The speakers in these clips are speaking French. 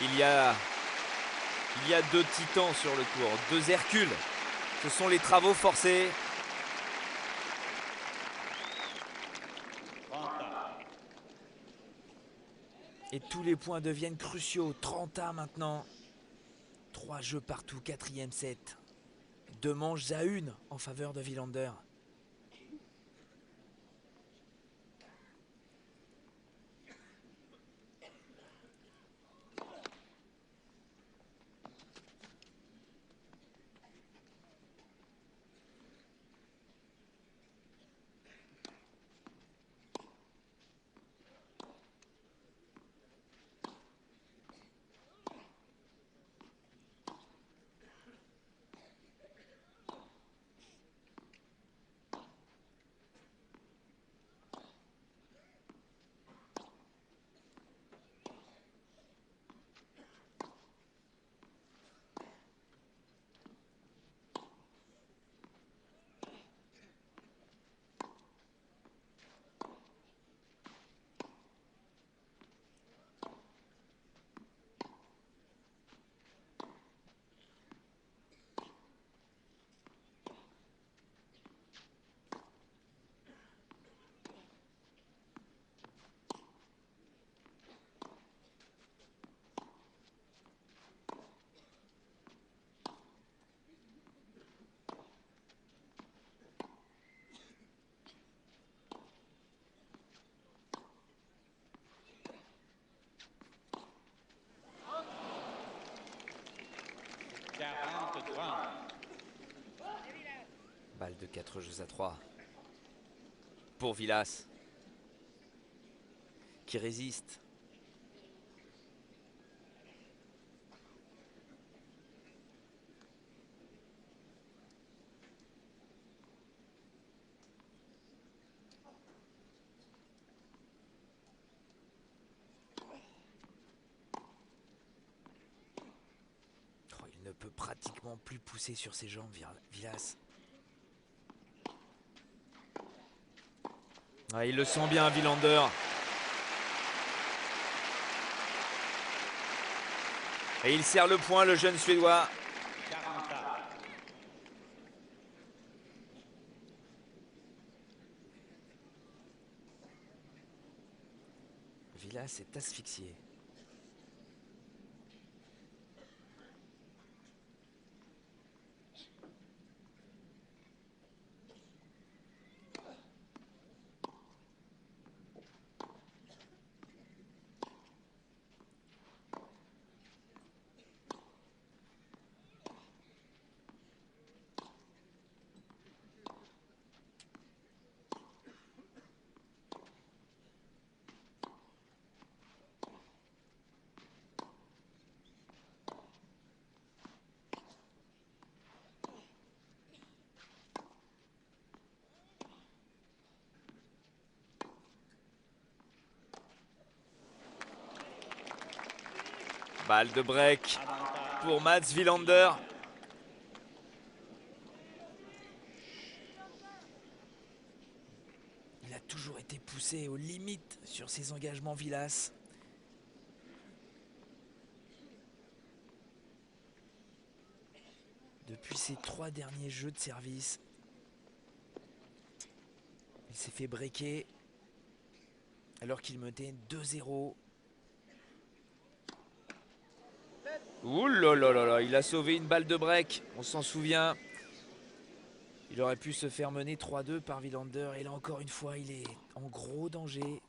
Il y a, il y a deux titans sur le court, deux Hercules. Ce sont les travaux forcés. Et tous les points deviennent cruciaux. 30 maintenant. 3 jeux partout, quatrième set. 2 manches à 1 en faveur de Wilander. Balle de 4 jeux à 3. Pour Vilas. Qui résiste. Oh, il ne peut pratiquement plus pousser sur ses jambes, Vilas. Ah, il le sent bien, Wilander. Et il serre le point, le jeune Suédois. Vilas est asphyxié. Balle de break pour Mats Wilander. Il a toujours été poussé aux limites sur ses engagements, Vilas. Depuis ses 3 derniers jeux de service, il s'est fait breaker alors qu'il menait 2-0. Ouh là là là là, il a sauvé une balle de break, on s'en souvient. Il aurait pu se faire mener 3-2 par Wilander et là encore une fois, il est en gros danger.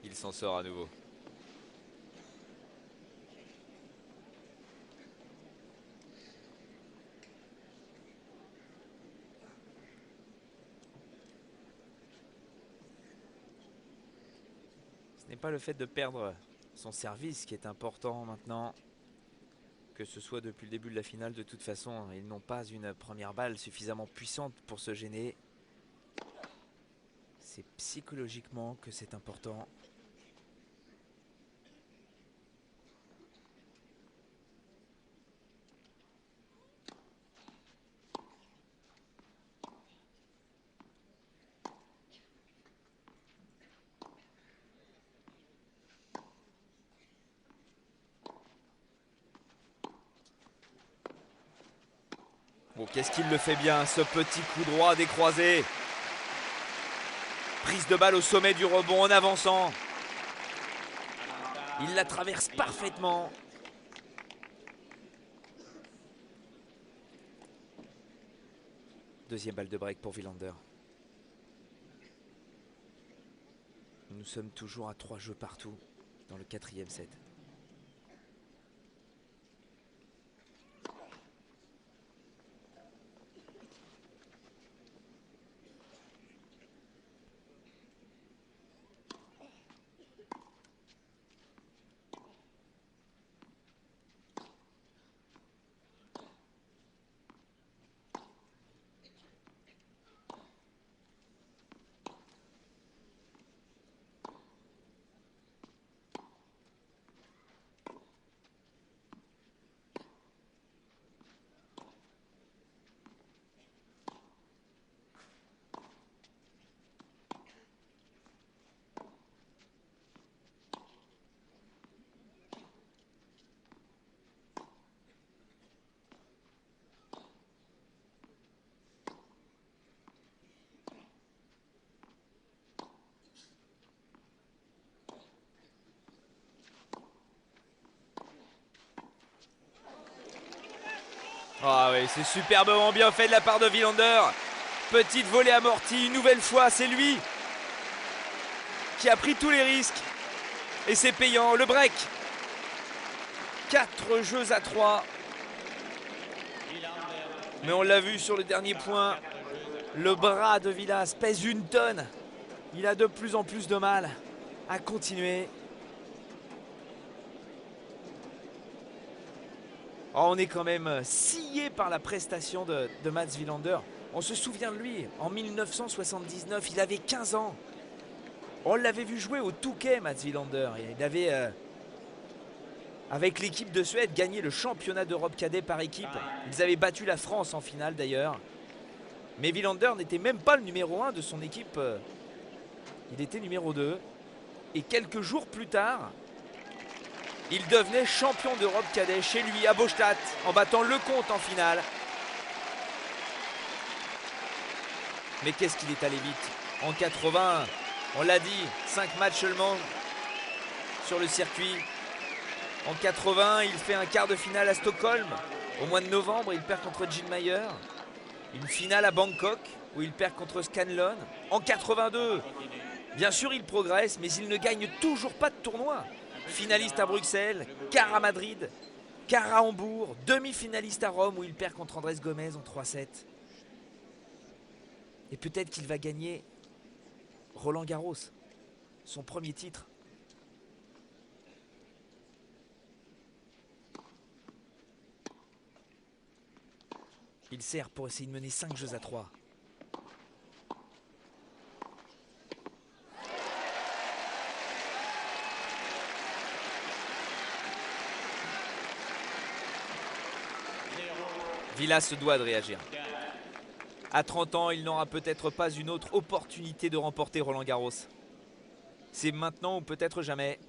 Il s'en sort à nouveau. Ce n'est pas le fait de perdre son service qui est important maintenant. Que ce soit depuis le début de la finale, de toute façon, ils n'ont pas une première balle suffisamment puissante pour se gêner. C'est psychologiquement que c'est important. Oh, qu'est-ce qu'il le fait bien, ce petit coup droit décroisé. Prise de balle au sommet du rebond en avançant. Il la traverse parfaitement. Deuxième balle de break pour Wilander. Nous sommes toujours à 3 jeux partout dans le 4e set. Ah oui, c'est superbement bien fait de la part de Wilander. Petite volée amortie, une nouvelle fois, c'est lui qui a pris tous les risques. Et c'est payant, le break. 4 jeux à 3. Mais on l'a vu sur le dernier point, le bras de Vilas pèse 1 tonne. Il a de plus en plus de mal à continuer. Oh, on est quand même scié par la prestation de Mats Wilander. On se souvient de lui, en 1979, il avait 15 ans. On l'avait vu jouer au Touquet, Mats Wilander. Il avait, avec l'équipe de Suède, gagné le championnat d'Europe cadet par équipe. Ils avaient battu la France en finale d'ailleurs. Mais Wilander n'était même pas le numéro 1 de son équipe. Il était numéro 2. Et quelques jours plus tard, il devenait champion d'Europe cadet chez lui à Båstad en battant Lecomte en finale. Mais qu'est-ce qu'il est allé vite. En 80, on l'a dit, 5 matchs seulement sur le circuit. En 80, il fait un quart de finale à Stockholm. Au mois de novembre, il perd contre Gene Mayer. Une finale à Bangkok où il perd contre Scanlon. En 82, bien sûr il progresse, mais il ne gagne toujours pas de tournoi. Finaliste à Bruxelles, quart à Madrid, quart à Hambourg, demi-finaliste à Rome où il perd contre Andrés Gomez en 3-7. Et peut-être qu'il va gagner Roland Garros, son premier titre. Il sert pour essayer de mener 5 jeux à 3. Vilas se doit de réagir. À 30 ans, il n'aura peut-être pas une autre opportunité de remporter Roland Garros. C'est maintenant ou peut-être jamais.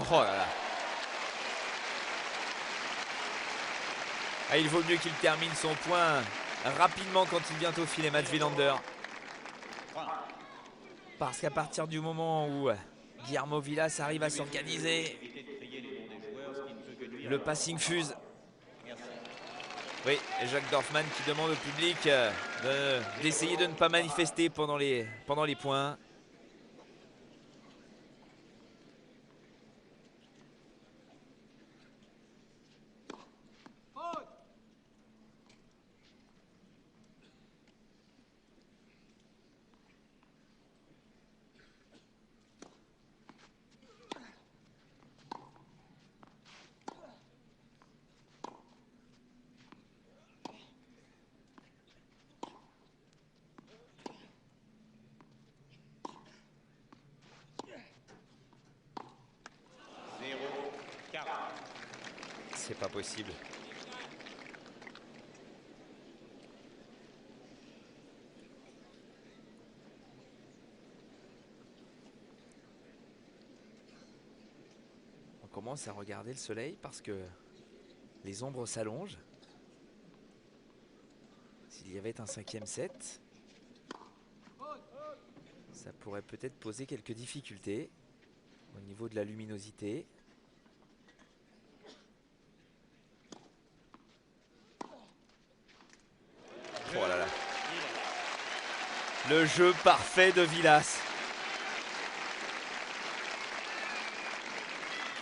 Oh là là. Ah, il vaut mieux qu'il termine son point rapidement quand il vient au filet, Mats Wilander. Parce qu'à partir du moment où Guillermo Vilas arrive à s'organiser, le passing fuse. Oui, et Jacques Dorfman qui demande au public d'essayer de ne pas manifester pendant les points. C'est pas possible. On commence à regarder le soleil parce que les ombres s'allongent. S'il y avait un 5e set, ça pourrait peut-être poser quelques difficultés au niveau de la luminosité. Oh là là. Le jeu parfait de Vilas.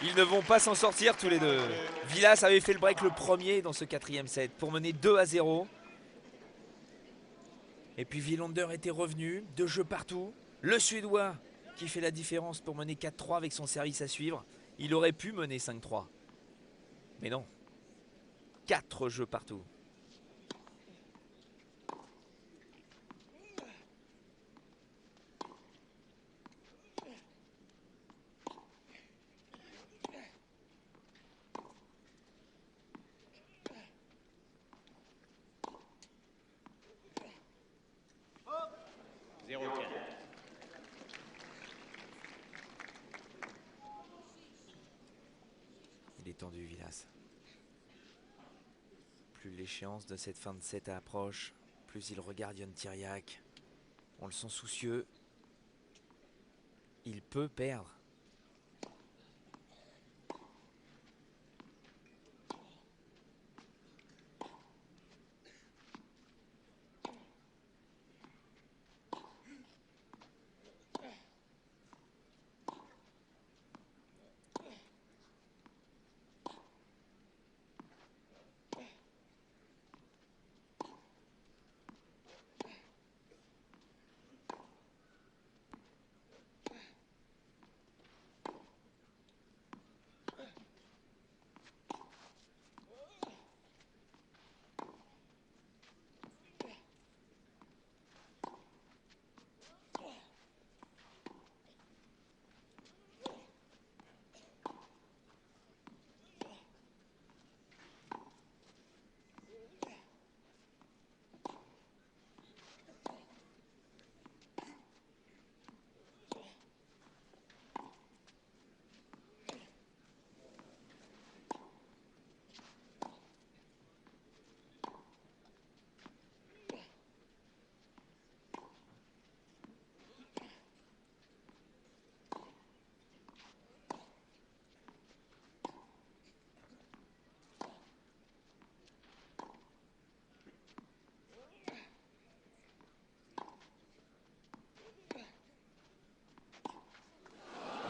Ils ne vont pas s'en sortir tous les deux. Vilas avait fait le break le premier dans ce 4e set pour mener 2-0. Et puis Wilander était revenu, 2 jeux partout. Le Suédois qui fait la différence pour mener 4-3 avec son service à suivre. Il aurait pu mener 5-3. Mais non. 4 jeux partout. Il est tendu, Vilas. Plus l'échéance de cette fin de set approche, plus il regarde Ion Tiriac. On le sent soucieux. Il peut perdre.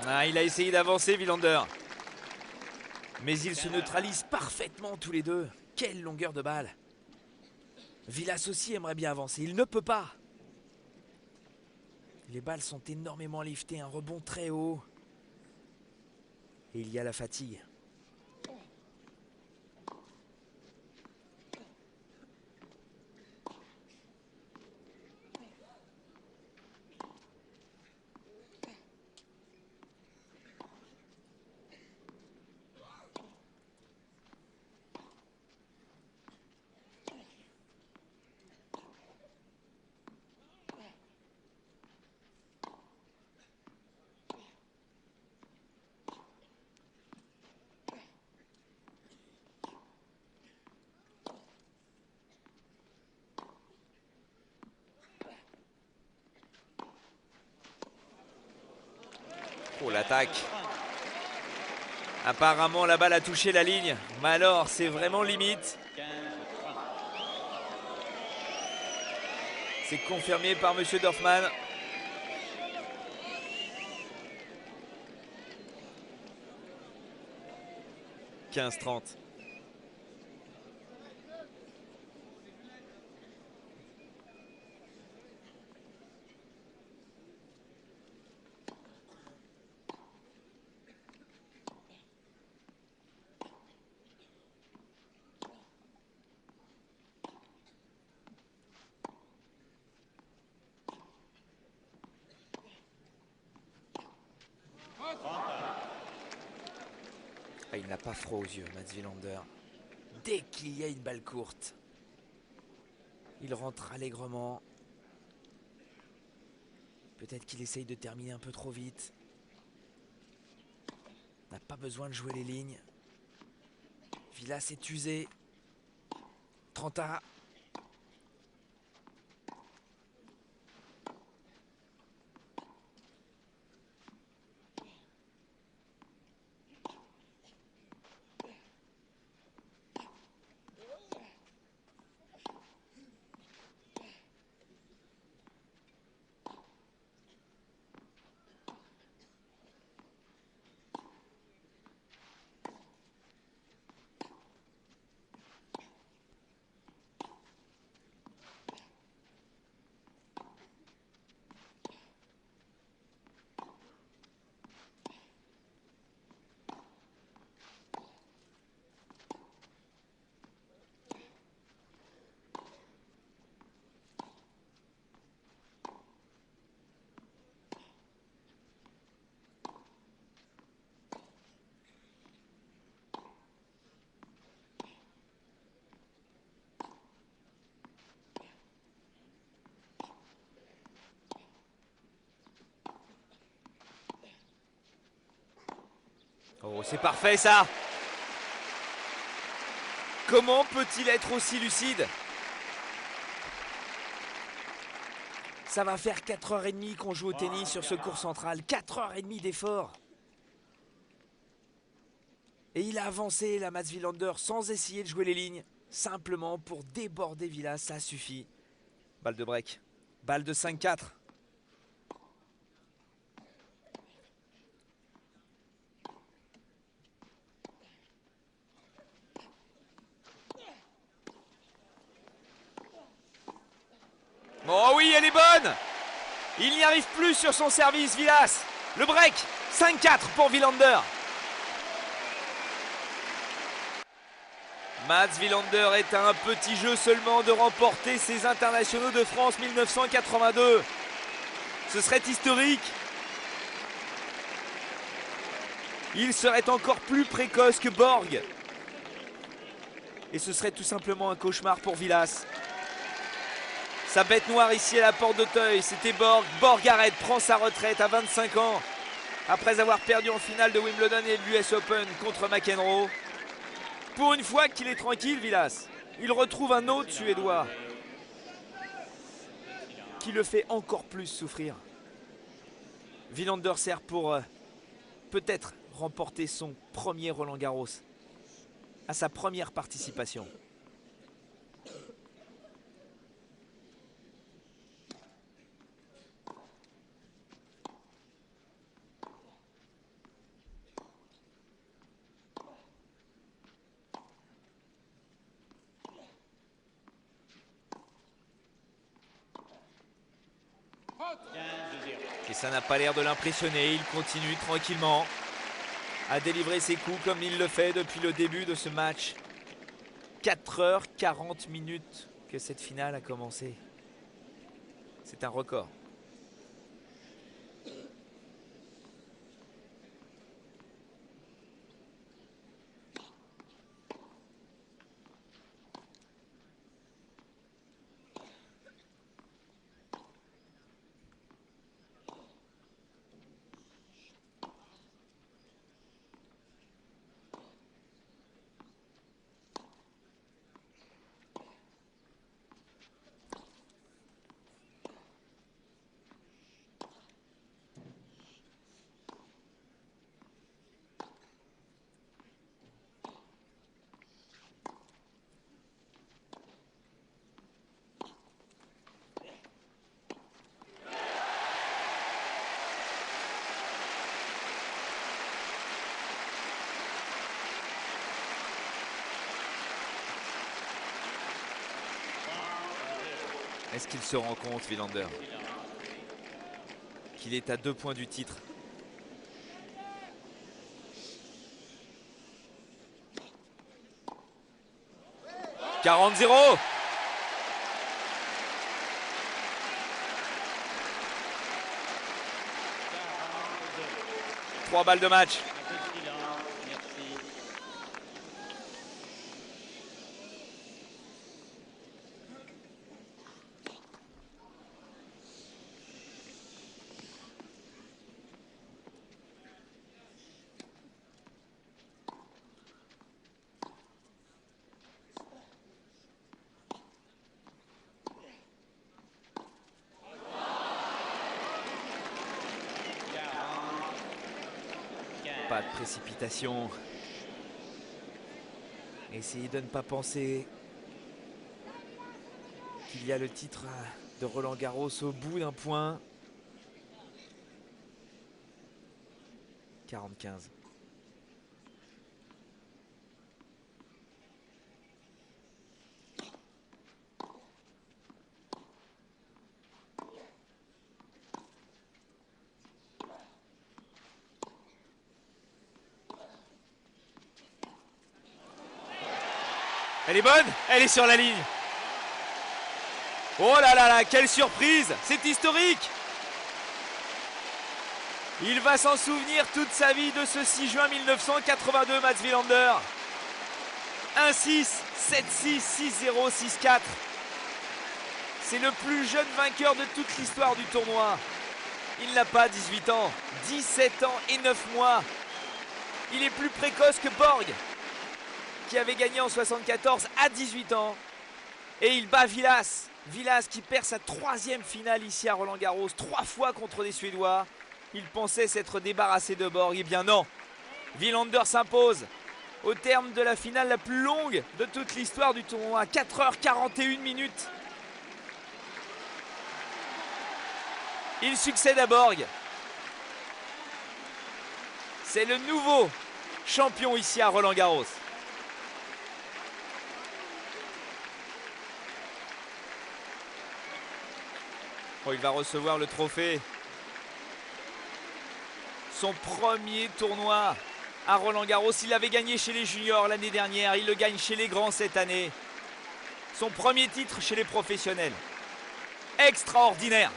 Ah, il a essayé d'avancer, Wilander. Mais ils se neutralisent parfaitement tous les deux. Quelle longueur de balle. Vilas aussi aimerait bien avancer. Il ne peut pas. Les balles sont énormément liftées. Un rebond très haut. Et il y a la fatigue. Oh, l'attaque. Apparemment, la balle a touché la ligne. Mais alors, c'est vraiment limite. C'est confirmé par Monsieur Dorfman. 15-30. Ah, il n'a pas froid aux yeux, Mats Wilander. Dès qu'il y a une balle courte, il rentre allègrement. Peut-être qu'il essaye de terminer un peu trop vite. N'a pas besoin de jouer les lignes. Vilas est usé. 30A. Oh, c'est parfait ça! Comment peut-il être aussi lucide? Ça va faire 4h30 qu'on joue au tennis sur ce court central. 4h30 d'effort. Et il a avancé, la Mats Wilander, sans essayer de jouer les lignes. Simplement pour déborder Vilas, ça suffit. Balle de break. Balle de 5-4. Oh oui, elle est bonne! Il n'y arrive plus sur son service, Vilas. Le break, 5-4 pour Wilander. Mats Wilander est à un petit jeu seulement de remporter ces internationaux de France 1982. Ce serait historique. Il serait encore plus précoce que Borg. Et ce serait tout simplement un cauchemar pour Vilas. Sa bête noire ici à la porte d'Auteuil, c'était Borg. Borg arrête, prend sa retraite à 25 ans. Après avoir perdu en finale de Wimbledon et de l'US Open contre McEnroe. Pour une fois qu'il est tranquille, Vilas, il retrouve un autre Suédois qui le fait encore plus souffrir. Wilander sert pour peut-être remporter son premier Roland-Garros à sa première participation. Et ça n'a pas l'air de l'impressionner, il continue tranquillement à délivrer ses coups comme il le fait depuis le début de ce match. 4h40 que cette finale a commencé. C'est un record. Est-ce qu'il se rend compte, Wilander, qu'il est à 2 points du titre? « 40-0 » 3 balles de match. Pas de précipitation. Essayez de ne pas penser qu'il y a le titre de Roland-Garros au bout d'un point. 40-15. Elle est bonne, elle est sur la ligne. Oh là là là, quelle surprise, c'est historique. Il va s'en souvenir toute sa vie de ce 6 juin 1982, Mats Wilander. 1-6, 7-6, 6-0, 6-4. C'est le plus jeune vainqueur de toute l'histoire du tournoi. Il n'a pas 18 ans, 17 ans et 9 mois. Il est plus précoce que Borg, qui avait gagné en 74 à 18 ans. Et il bat Vilas. Vilas qui perd sa 3e finale ici à Roland-Garros, 3 fois contre des Suédois. Il pensait s'être débarrassé de Borg. Eh bien non. Wilander s'impose au terme de la finale la plus longue de toute l'histoire du tournoi. 4h41 minutes. Il succède à Borg. C'est le nouveau champion ici à Roland-Garros. Oh, il va recevoir le trophée. Son premier tournoi à Roland-Garros. Il l'avait gagné chez les juniors l'année dernière. Il le gagne chez les grands cette année. Son premier titre chez les professionnels. Extraordinaire.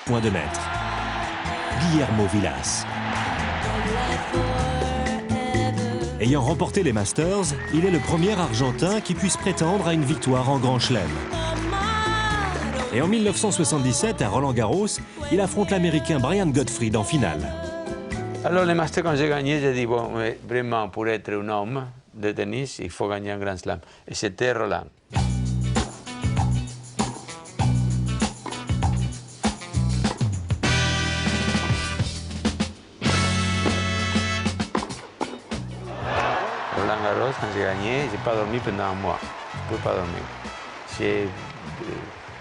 Point de maître. Guillermo Vilas. Ayant remporté les Masters, il est le premier Argentin qui puisse prétendre à une victoire en Grand Chelem. Et en 1977, à Roland-Garros, il affronte l'Américain Brian Gottfried en finale. Alors les Masters, quand j'ai gagné, j'ai dit, bon, mais vraiment, pour être un homme de tennis, il faut gagner un Grand Slam. Et c'était Roland. Roland Garros, quand j'ai gagné, je n'ai pas dormi pendant un mois. Je ne peux pas dormir.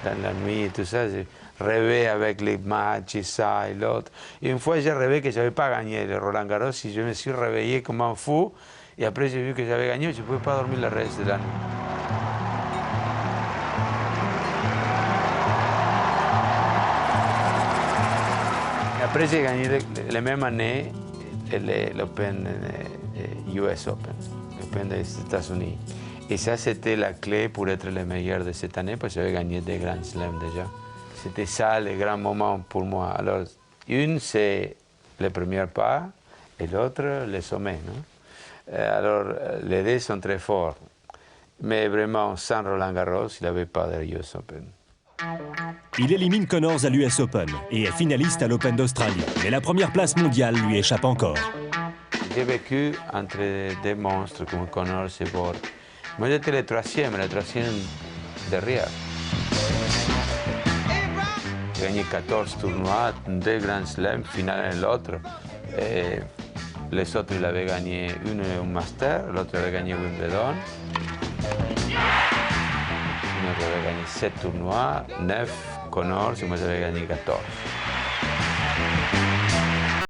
Dans la nuit et tout ça, j'ai rêvé avec les matchs et ça et l'autre. Et une fois, j'ai rêvé que je n'avais pas gagné le Roland Garros et je me suis réveillé comme un fou. Et après, j'ai vu que j'avais gagné, je ne pouvais pas dormir le reste de la nuit. Et après, j'ai gagné la même année l'Open US Open, l'Open des États-Unis. Et ça, c'était la clé pour être le meilleur de cette année, parce que j'avais gagné des Grands Slams déjà. C'était ça le grand moment pour moi. Alors, une, c'est le premier pas, et l'autre, le sommet. Non? Alors, les deux sont très forts. Mais vraiment, sans Roland Garros, il n'avait pas de US Open. Il élimine Connors à l'US Open et est finaliste à l'Open d'Australie. Mais la première place mondiale lui échappe encore. J'ai vécu entre des monstres comme Connors et Borg. Moi, j'étais le troisième derrière. J'ai gagné 14 tournois, 2 Grands Slams, finale et l'autre. Les autres, ils avaient gagné une un Master, l'autre avait gagné Wimbledon. Moi, j'avais gagné 7 tournois, 9 Connors et moi, j'avais gagné 14.